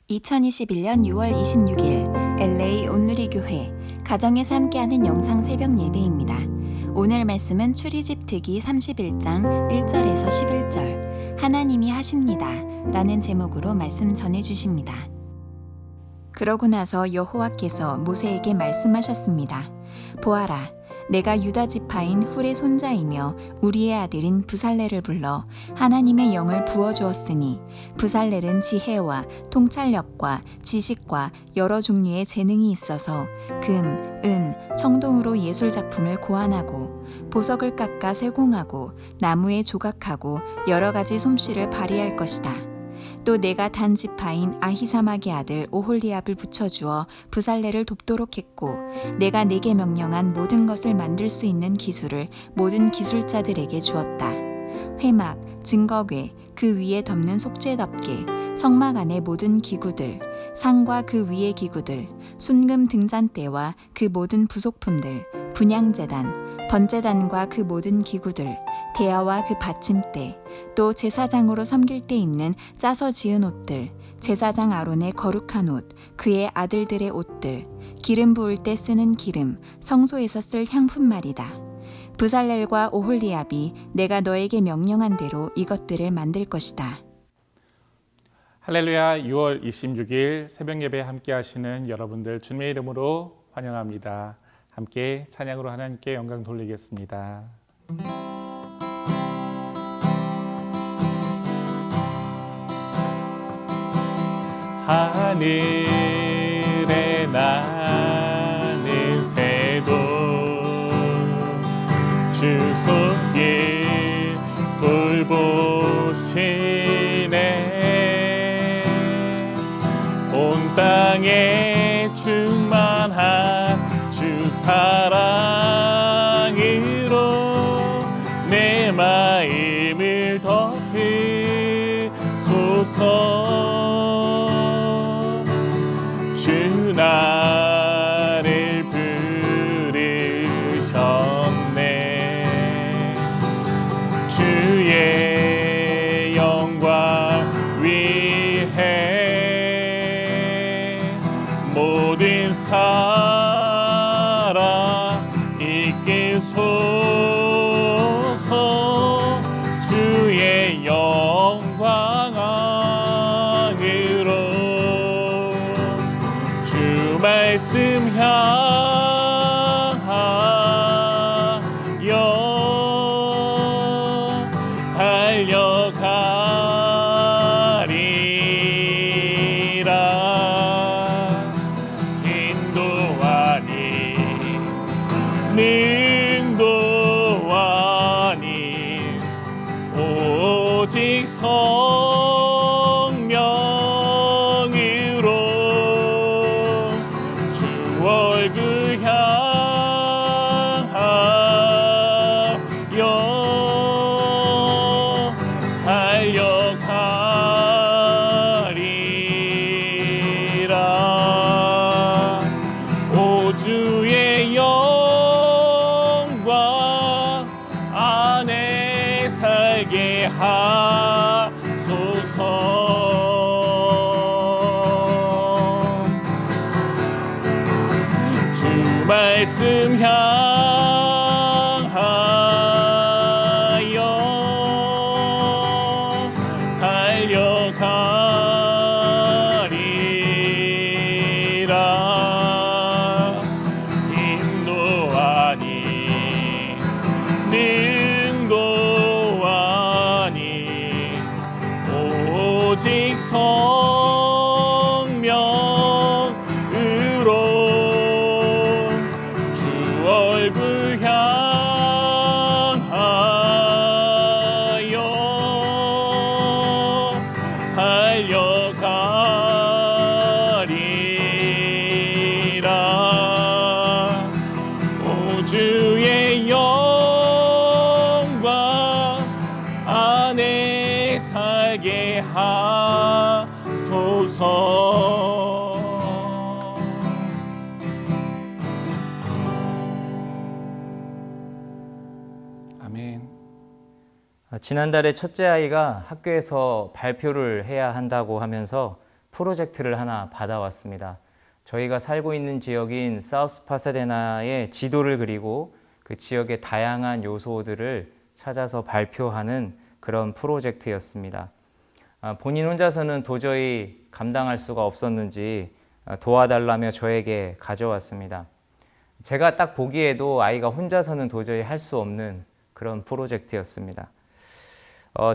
2021년 6월 26일 LA 온누리 교회 가정에서 함께하는 영상 새벽 예배입니다. 오늘 말씀은 출애굽 특기 31장 1절에서 11절 하나님이 하십니다 라는 제목으로 말씀 전해주십니다. 그러고 나서 여호와께서 모세에게 말씀하셨습니다. 보아라, 내가 유다 지파인 훌의 손자이며 우리의 아들인 브살렐을 불러 하나님의 영을 부어주었으니 브살렐은 지혜와 통찰력과 지식과 여러 종류의 재능이 있어서 금, 은, 청동으로 예술 작품을 고안하고 보석을 깎아 세공하고 나무에 조각하고 여러 가지 솜씨를 발휘할 것이다. 또 내가 단 지파인 아히사막의 아들 오홀리압을 붙여주어 브살렐을 돕도록 했고 내가 네게 명령한 모든 것을 만들 수 있는 기술을 모든 기술자들에게 주었다. 회막, 증거궤, 그 위에 덮는 속죄덮개, 성막 안의 모든 기구들, 상과 그 위의 기구들, 순금 등잔대와 그 모든 부속품들, 분향제단, 번제단과 그 모든 기구들, 대야와 그 받침대, 또 제사장으로 섬길 때 입는 짜서 지은 옷들, 제사장 아론의 거룩한 옷, 그의 아들들의 옷들, 기름 부을 때 쓰는 기름, 성소에서 쓸 향품 말이다. 브살렐과 오홀리압이 내가 너에게 명령한 대로 이것들을 만들 것이다. 할렐루야. 6월 26일 새벽 예배 함께 하시는 여러분들 주님의 이름으로 환영합니다. 함께 찬양으로 하나님께 영광 돌리겠습니다. 하늘에 나는 새도 주 손길 돌보시네. 온 땅에 충만한 주 사랑으로 내 마음을 덮으소서. 주 나를 부르셨네. 주의 영광 위해 모든 사랑 이끄소서. 주의 영광으로 주 말씀 향하여 달려가리라. 인도하니 능도하니 오직 성령으로 주 얼굴 향하여 달려가리라. 오 주의 영광 안에 살게 하소서. 주 말씀 향하여 달려가리라. 인도하니 능도하니 오직 성령으로 주 얼굴 향하여 달려가리라. 오 주의 영광 안에 살게 하소서. 아멘. 지난달에 첫째 아이가 학교에서 발표를 해야 한다고 하면서 프로젝트를 하나 받아왔습니다. 저희가 살고 있는 지역인 사우스 파사데나의 지도를 그리고 그 지역의 다양한 요소들을 찾아서 발표하는 그런 프로젝트였습니다. 본인 혼자서는 도저히 감당할 수가 없었는지 도와달라며 저에게 가져왔습니다. 제가 딱 보기에도 아이가 혼자서는 도저히 할 수 없는 그런 프로젝트였습니다.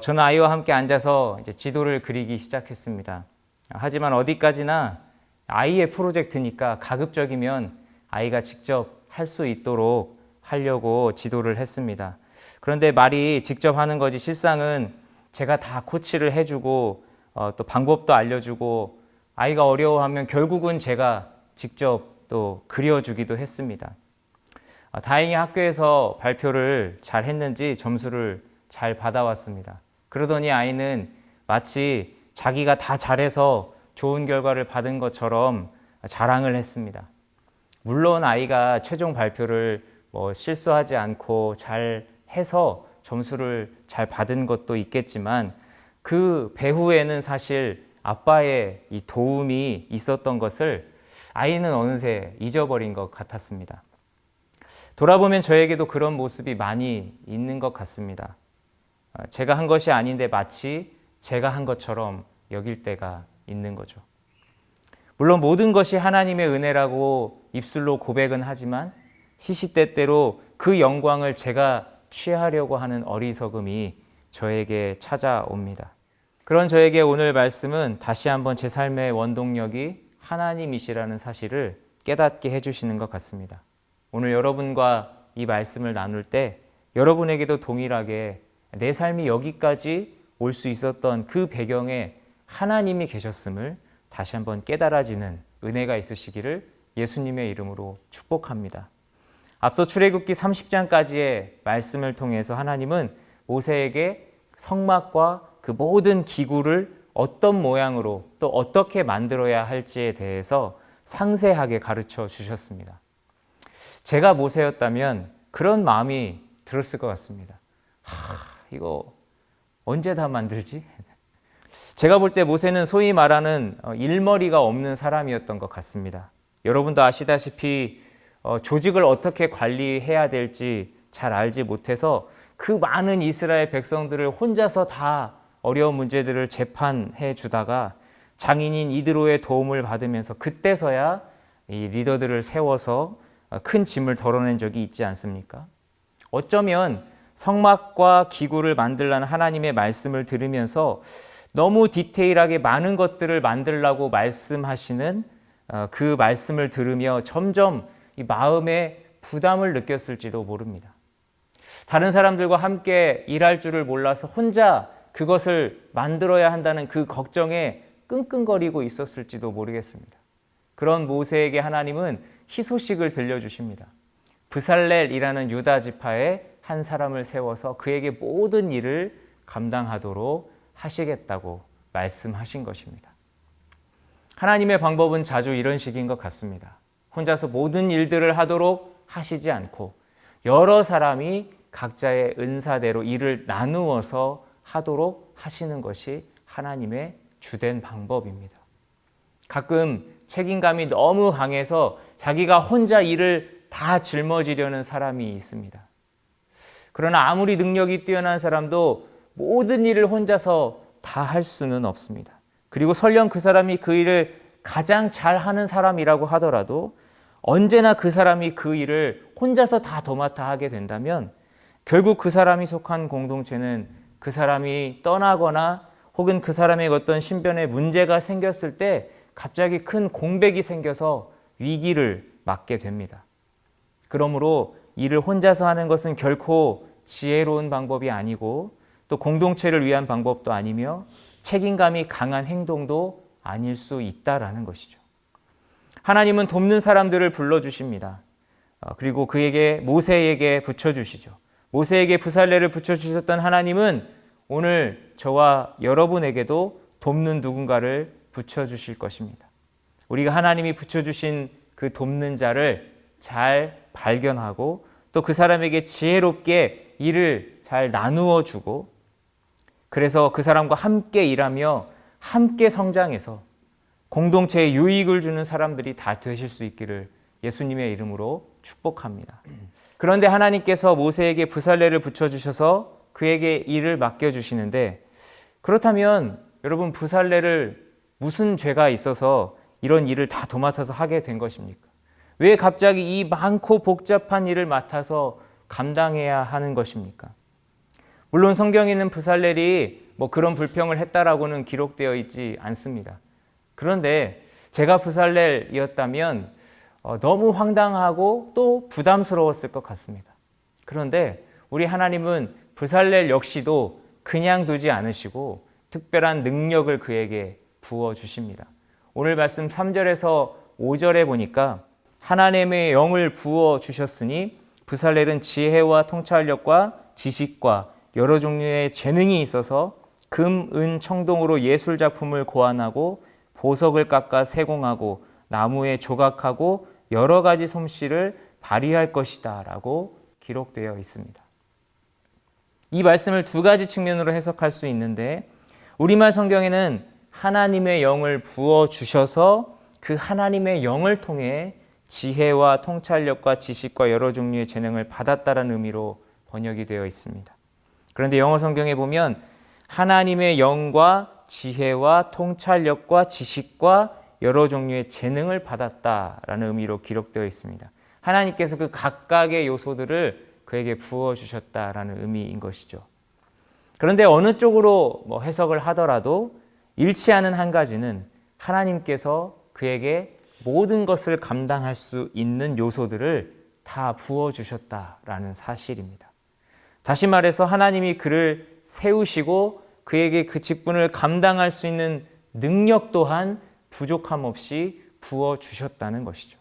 저는 아이와 함께 앉아서 이제 지도를 그리기 시작했습니다. 하지만 어디까지나 아이의 프로젝트니까 가급적이면 아이가 직접 할 수 있도록 하려고 지도를 했습니다. 그런데 말이 직접 하는 거지 실상은 제가 다 코치를 해주고 또 방법도 알려주고 아이가 어려워하면 결국은 제가 직접 또 그려주기도 했습니다. 다행히 학교에서 발표를 잘 했는지 점수를 잘 받아왔습니다. 그러더니 아이는 마치 자기가 다 잘해서 좋은 결과를 받은 것처럼 자랑을 했습니다. 물론 아이가 최종 발표를 실수하지 않고 잘 해서 점수를 잘 받은 것도 있겠지만 그 배후에는 사실 아빠의 이 도움이 있었던 것을 아이는 어느새 잊어버린 것 같았습니다. 돌아보면 저에게도 그런 모습이 많이 있는 것 같습니다. 제가 한 것이 아닌데 마치 제가 한 것처럼 여길 때가 있는 거죠. 물론 모든 것이 하나님의 은혜라고 입술로 고백은 하지만 시시때때로 그 영광을 제가 취하려고 하는 어리석음이 저에게 찾아옵니다. 그런 저에게 오늘 말씀은 다시 한번 제 삶의 원동력이 하나님이시라는 사실을 깨닫게 해주시는 것 같습니다. 오늘 여러분과 이 말씀을 나눌 때 여러분에게도 동일하게 내 삶이 여기까지 올 수 있었던 그 배경에 하나님이 계셨음을 다시 한번 깨달아지는 은혜가 있으시기를 예수님의 이름으로 축복합니다. 앞서 출애굽기 30장까지의 말씀을 통해서 하나님은 모세에게 성막과 그 모든 기구를 어떤 모양으로 또 어떻게 만들어야 할지에 대해서 상세하게 가르쳐 주셨습니다. 제가 모세였다면 그런 마음이 들었을 것 같습니다. 이거 언제 다 만들지? 제가 볼 때 모세는 소위 말하는 일머리가 없는 사람이었던 것 같습니다. 여러분도 아시다시피 조직을 어떻게 관리해야 될지 잘 알지 못해서 그 많은 이스라엘 백성들을 혼자서 다 어려운 문제들을 재판해 주다가 장인인 이드로의 도움을 받으면서 그때서야 이 리더들을 세워서 큰 짐을 덜어낸 적이 있지 않습니까? 어쩌면 성막과 기구를 만들라는 하나님의 말씀을 들으면서 너무 디테일하게 많은 것들을 만들라고 말씀하시는 그 말씀을 들으며 점점 이 마음에 부담을 느꼈을지도 모릅니다. 다른 사람들과 함께 일할 줄을 몰라서 혼자 그것을 만들어야 한다는 그 걱정에 끙끙거리고 있었을지도 모르겠습니다. 그런 모세에게 하나님은 희소식을 들려주십니다. 브살렐이라는 유다 지파의 한 사람을 세워서 그에게 모든 일을 감당하도록 하시겠다고 말씀하신 것입니다. 하나님의 방법은 자주 이런 식인 것 같습니다. 혼자서 모든 일들을 하도록 하시지 않고 여러 사람이 각자의 은사대로 일을 나누어서 하도록 하시는 것이 하나님의 주된 방법입니다. 가끔 책임감이 너무 강해서 자기가 혼자 일을 다 짊어지려는 사람이 있습니다. 그러나 아무리 능력이 뛰어난 사람도 모든 일을 혼자서 다 할 수는 없습니다. 그리고 설령 그 사람이 그 일을 가장 잘하는 사람이라고 하더라도 언제나 그 사람이 그 일을 혼자서 다 도맡아 하게 된다면 결국 그 사람이 속한 공동체는 그 사람이 떠나거나 혹은 그 사람의 어떤 신변에 문제가 생겼을 때 갑자기 큰 공백이 생겨서 위기를 맞게 됩니다. 그러므로 일을 혼자서 하는 것은 결코 지혜로운 방법이 아니고 또 공동체를 위한 방법도 아니며 책임감이 강한 행동도 아닐 수 있다라는 것이죠. 하나님은 돕는 사람들을 불러주십니다. 그리고 그에게 모세에게 붙여주시죠. 모세에게 브살렐을 붙여주셨던 하나님은 오늘 저와 여러분에게도 돕는 누군가를 붙여주실 것입니다. 우리가 하나님이 붙여주신 그 돕는 자를 잘 발견하고 또 그 사람에게 지혜롭게 일을 잘 나누어 주고 그래서 그 사람과 함께 일하며 함께 성장해서 공동체에 유익을 주는 사람들이 다 되실 수 있기를 예수님의 이름으로 축복합니다. 그런데 하나님께서 모세에게 부살레를 붙여주셔서 그에게 일을 맡겨주시는데, 그렇다면 여러분, 부살레를 무슨 죄가 있어서 이런 일을 다 도맡아서 하게 된 것입니까? 왜 갑자기 이 많고 복잡한 일을 맡아서 감당해야 하는 것입니까? 물론 성경에는 부살렐이 그런 불평을 했다라고는 기록되어 있지 않습니다. 그런데 제가 부살렐이었다면 너무 황당하고 또 부담스러웠을 것 같습니다. 그런데 우리 하나님은 부살렐 역시도 그냥 두지 않으시고 특별한 능력을 그에게 부어주십니다. 오늘 말씀 3절에서 5절에 보니까 하나님의 영을 부어주셨으니 부살렐은 지혜와 통찰력과 지식과 여러 종류의 재능이 있어서 금, 은, 청동으로 예술 작품을 고안하고 보석을 깎아 세공하고 나무에 조각하고 여러 가지 솜씨를 발휘할 것이다 라고 기록되어 있습니다. 이 말씀을 두 가지 측면으로 해석할 수 있는데, 우리말 성경에는 하나님의 영을 부어주셔서 그 하나님의 영을 통해 지혜와 통찰력과 지식과 여러 종류의 재능을 받았다는 의미로 번역이 되어 있습니다. 그런데 영어 성경에 보면 하나님의 영과 지혜와 통찰력과 지식과 여러 종류의 재능을 받았다라는 의미로 기록되어 있습니다. 하나님께서 그 각각의 요소들을 그에게 부어주셨다라는 의미인 것이죠. 그런데 어느 쪽으로 해석을 하더라도 잃지 않은 한 가지는 하나님께서 그에게 모든 것을 감당할 수 있는 요소들을 다 부어주셨다라는 사실입니다. 다시 말해서 하나님이 그를 세우시고 그에게 그 직분을 감당할 수 있는 능력 또한 부족함 없이 부어주셨다는 것이죠.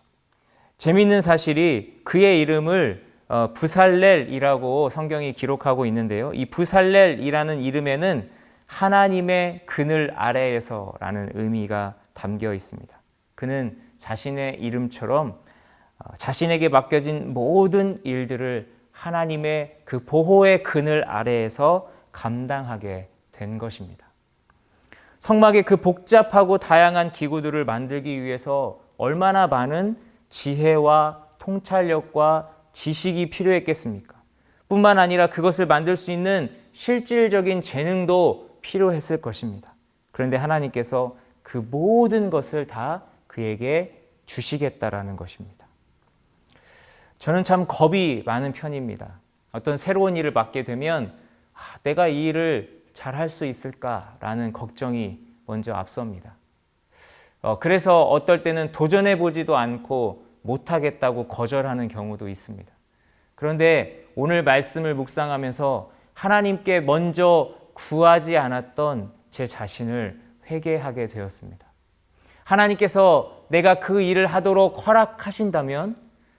재미있는 사실이 그의 이름을 부살렐이라고 성경이 기록하고 있는데요. 이 부살렐이라는 이름에는 하나님의 그늘 아래에서라는 의미가 담겨 있습니다. 그는 자신의 이름처럼 자신에게 맡겨진 모든 일들을 하나님의 그 보호의 그늘 아래에서 감당하게 된 것입니다. 성막의 그 복잡하고 다양한 기구들을 만들기 위해서 얼마나 많은 지혜와 통찰력과 지식이 필요했겠습니까? 뿐만 아니라 그것을 만들 수 있는 실질적인 재능도 필요했을 것입니다. 그런데 하나님께서 그 모든 것을 다 그에게 주시겠다라는 것입니다. 저는 참 겁이 많은 편입니다. 어떤 새로운 일을 맡게 되면 내가 이 일을 잘할 수 있을까라는 걱정이 먼저 앞섭니다. 그래서 어떨 때는 도전해 보지도 않고 못하겠다고 거절하는 경우도 있습니다. 그런데 오늘 말씀을 묵상하면서 하나님께 먼저 구하지 않았던 제 자신을 회개하게 되었습니다. 하나님께서 내가 그 일을 하도록 허락하신다면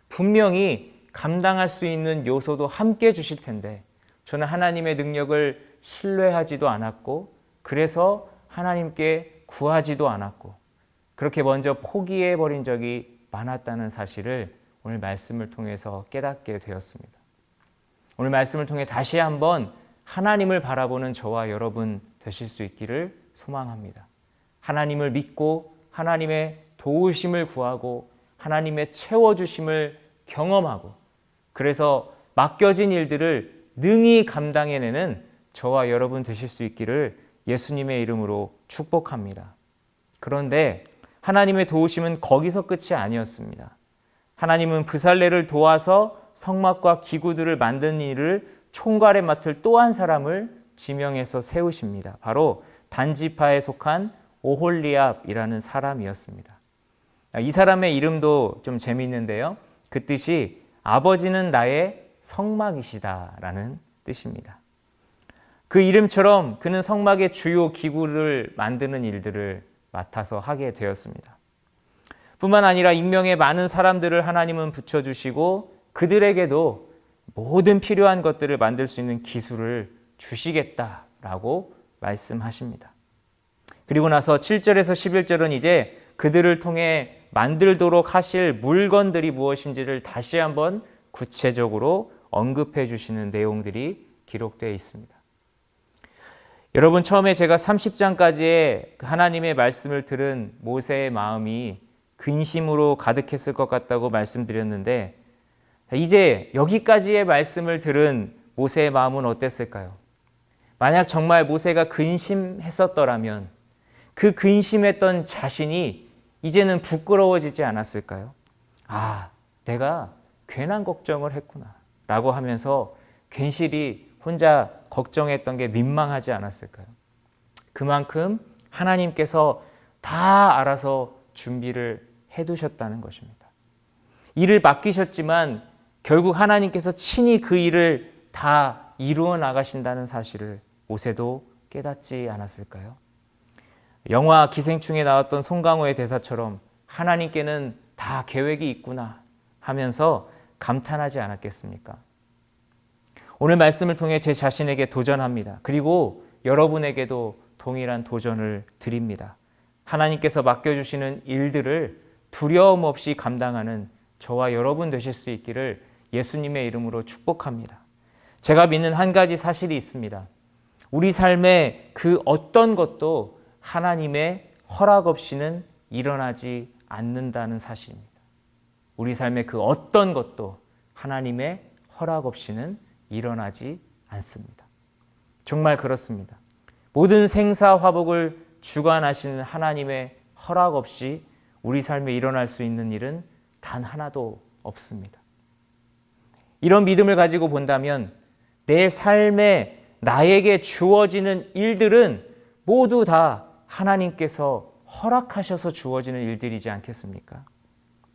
분명히 감당할 수 있는 요소도 함께 주실 텐데, 저는 하나님의 능력을 신뢰하지도 않았고, 그래서 하나님께 구하지도 않았고, 그렇게 먼저 포기해버린 적이 많았다는 사실을 오늘 말씀을 통해서 깨닫게 되었습니다. 오늘 말씀을 통해 다시 한번 하나님을 바라보는 저와 여러분 되실 수 있기를 소망합니다. 하나님을 믿고 하나님의 도우심을 구하고 하나님의 채워주심을 경험하고, 그래서 맡겨진 일들을 능히 감당해내는 저와 여러분 되실 수 있기를 예수님의 이름으로 축복합니다. 그런데 하나님의 도우심은 거기서 끝이 아니었습니다. 하나님은 부살렐을 도와서 성막과 기구들을 만든 일을 총괄에 맡을 또 한 사람을 지명해서 세우십니다. 바로 단지파에 속한 오홀리압이라는 사람이었습니다. 이 사람의 이름도 좀 재미있는데요. 그 뜻이 아버지는 나의 성막이시다라는 뜻입니다. 그 이름처럼 그는 성막의 주요 기구를 만드는 일들을 맡아서 하게 되었습니다. 뿐만 아니라 익명의 많은 사람들을 하나님은 붙여주시고 그들에게도 모든 필요한 것들을 만들 수 있는 기술을 주시겠다라고 말씀하십니다. 그리고 나서 7절에서 11절은 이제 그들을 통해 만들도록 하실 물건들이 무엇인지를 다시 한번 구체적으로 언급해 주시는 내용들이 기록되어 있습니다. 여러분, 처음에 제가 30장까지의 하나님의 말씀을 들은 모세의 마음이 근심으로 가득했을 것 같다고 말씀드렸는데, 이제 여기까지의 말씀을 들은 모세의 마음은 어땠을까요? 만약 정말 모세가 근심했었더라면 그 근심했던 자신이 이제는 부끄러워지지 않았을까요? 아, 내가 괜한 걱정을 했구나 라고 하면서 괜시리 혼자 걱정했던 게 민망하지 않았을까요? 그만큼 하나님께서 다 알아서 준비를 해두셨다는 것입니다. 일을 맡기셨지만 결국 하나님께서 친히 그 일을 다 이루어 나가신다는 사실을 모세도 깨닫지 않았을까요? 영화 기생충에 나왔던 송강호의 대사처럼 하나님께는 다 계획이 있구나 하면서 감탄하지 않았겠습니까? 오늘 말씀을 통해 제 자신에게 도전합니다. 그리고 여러분에게도 동일한 도전을 드립니다. 하나님께서 맡겨주시는 일들을 두려움 없이 감당하는 저와 여러분 되실 수 있기를 예수님의 이름으로 축복합니다. 제가 믿는 한 가지 사실이 있습니다. 우리 삶의 그 어떤 것도 하나님의 허락 없이는 일어나지 않는다는 사실입니다. 우리 삶의 그 어떤 것도 하나님의 허락 없이는 일어나지 않습니다. 정말 그렇습니다. 모든 생사화복을 주관하시는 하나님의 허락 없이 우리 삶에 일어날 수 있는 일은 단 하나도 없습니다. 이런 믿음을 가지고 본다면 내 삶에 나에게 주어지는 일들은 모두 다 하나님께서 허락하셔서 주어지는 일들이지 않겠습니까?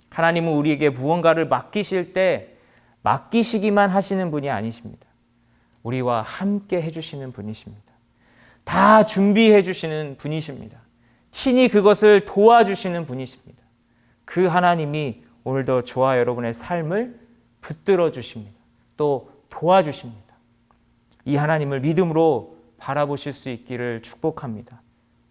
하나님은 우리에게 무언가를 맡기실 때 맡기시기만 하시는 분이 아니십니다. 우리와 함께 해주시는 분이십니다. 다 준비해 주시는 분이십니다. 친히 그것을 도와주시는 분이십니다. 그 하나님이 오늘도 저와 여러분의 삶을 붙들어 주십니다. 또 도와주십니다. 이 하나님을 믿음으로 바라보실 수 있기를 축복합니다.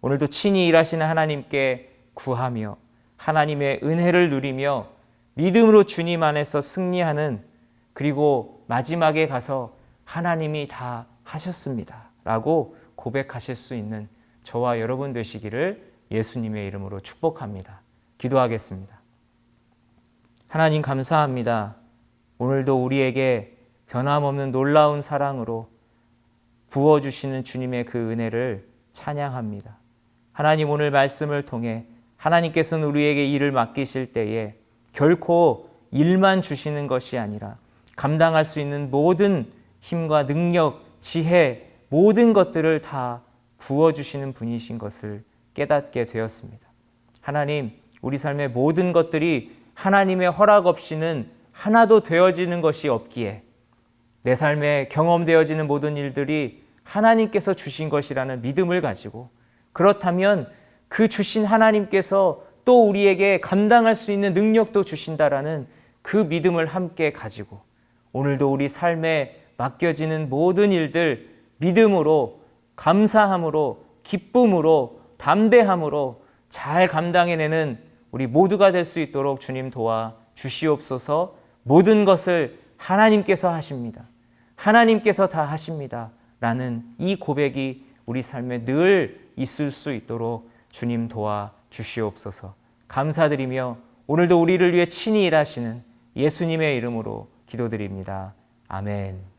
오늘도 친히 일하시는 하나님께 구하며 하나님의 은혜를 누리며 믿음으로 주님 안에서 승리하는, 그리고 마지막에 가서 하나님이 다 하셨습니다 라고 고백하실 수 있는 저와 여러분 되시기를 예수님의 이름으로 축복합니다. 기도하겠습니다. 하나님 감사합니다. 오늘도 우리에게 변함없는 놀라운 사랑으로 부어주시는 주님의 그 은혜를 찬양합니다. 하나님, 오늘 말씀을 통해 하나님께서는 우리에게 일을 맡기실 때에 결코 일만 주시는 것이 아니라 감당할 수 있는 모든 힘과 능력, 지혜, 모든 것들을 다 부어주시는 분이신 것을 깨닫게 되었습니다. 하나님, 우리 삶의 모든 것들이 하나님의 허락 없이는 하나도 되어지는 것이 없기에 내 삶에 경험되어지는 모든 일들이 하나님께서 주신 것이라는 믿음을 가지고, 그렇다면 그 주신 하나님께서 또 우리에게 감당할 수 있는 능력도 주신다라는 그 믿음을 함께 가지고 오늘도 우리 삶에 맡겨지는 모든 일들 믿음으로, 감사함으로, 기쁨으로, 담대함으로 잘 감당해내는 우리 모두가 될 수 있도록 주님 도와 주시옵소서. 모든 것을 하나님께서 하십니다. 하나님께서 다 하십니다 라는 이 고백이 우리 삶에 늘 있을 수 있도록 주님 도와 주시옵소서. 감사드리며 오늘도 우리를 위해 친히 일하시는 예수님의 이름으로 기도드립니다. 아멘.